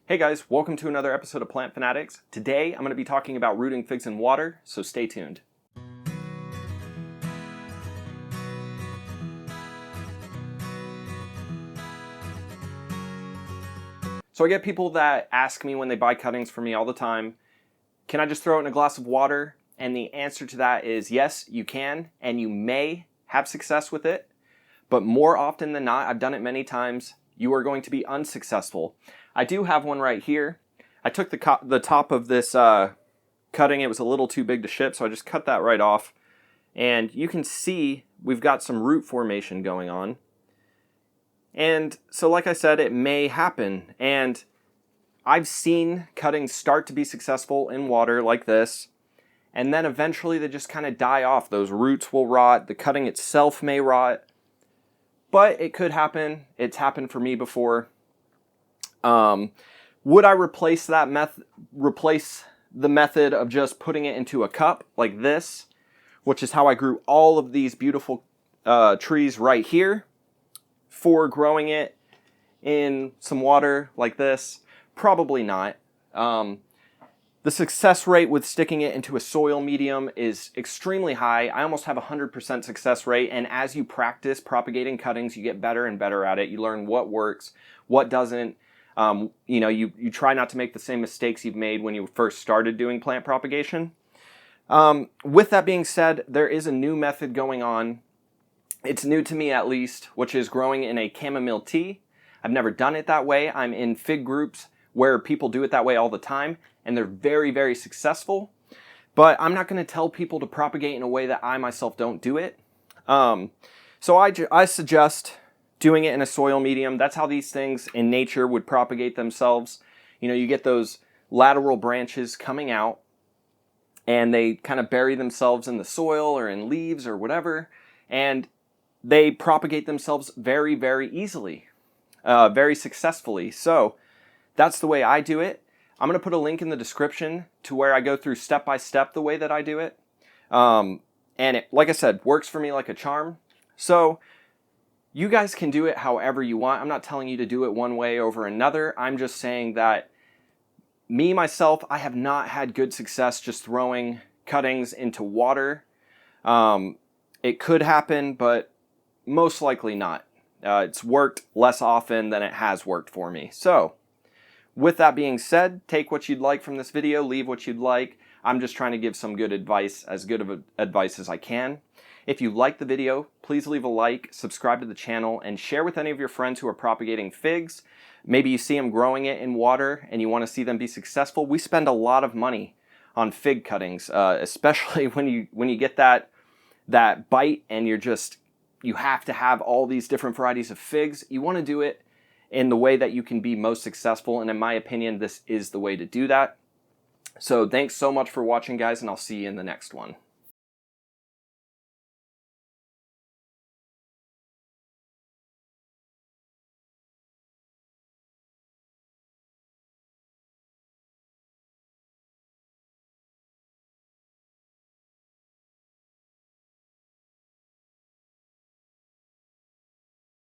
Hey guys, welcome to another episode of Plant Fanatics. Today I'm going to be talking about rooting figs in water, so stay tuned. So I get people that ask me when they buy cuttings from me all the time, can I just throw it in a glass of water? And the answer to that is yes, you can, and you may have success with it, but more often than not, I've done it many times, you are going to be unsuccessful. I do have one right here. I took the top of this cutting. It was a little too big to ship, so I just cut that right off. And you can see we've got some root formation going on. And so like I said, it may happen. And I've seen cuttings start to be successful in water like this. And then eventually they just kind of die off. Those roots will rot. The cutting itself may rot. But it could happen. It's happened for me before. Would I replace the method of just putting it into a cup like this, which is how I grew all of these beautiful trees right here, for growing it in some water like this? Probably not. The success rate with sticking it into a soil medium is extremely high. I almost have 100% success rate, and as you practice propagating cuttings, you get better and better at it. You learn what works, what doesn't. You try not to make the same mistakes you've made when you first started doing plant propagation. With that being said, there is a new method going on. It's new to me at least, which is growing in a chamomile tea. I've never done it that way. I'm in fig groups where people do it that way all the time, and they're very, very successful. But I'm not going to tell people to propagate in a way that I myself don't do it. So I suggest doing it in a soil medium. That's how these things in nature would propagate themselves. You know, you get those lateral branches coming out and they kind of bury themselves in the soil or in leaves or whatever, and they propagate themselves very, very easily, very successfully. So that's the way I do it. I'm going to put a link in the description to where I go through step by step the way that I do it. And it, like I said, works for me like a charm. So you guys can do it however you want. I'm not telling you to do it one way over another. I'm just saying that myself, I have not had good success just throwing cuttings into water. It could happen, but most likely not. It's worked less often than it has worked for me. So with that being said, take what you'd like from this video, leave what you'd like. I'm just trying to give some good advice, as good of advice as I can. If you like the video, please leave a like, subscribe to the channel, and share with any of your friends who are propagating figs. Maybe you see them growing it in water and you want to see them be successful. We spend a lot of money on fig cuttings, especially when you get that bite and you have to have all these different varieties of figs. You want to do it in the way that you can be most successful, and in my opinion, this is the way to do that. So thanks so much for watching, guys, and I'll see you in the next one.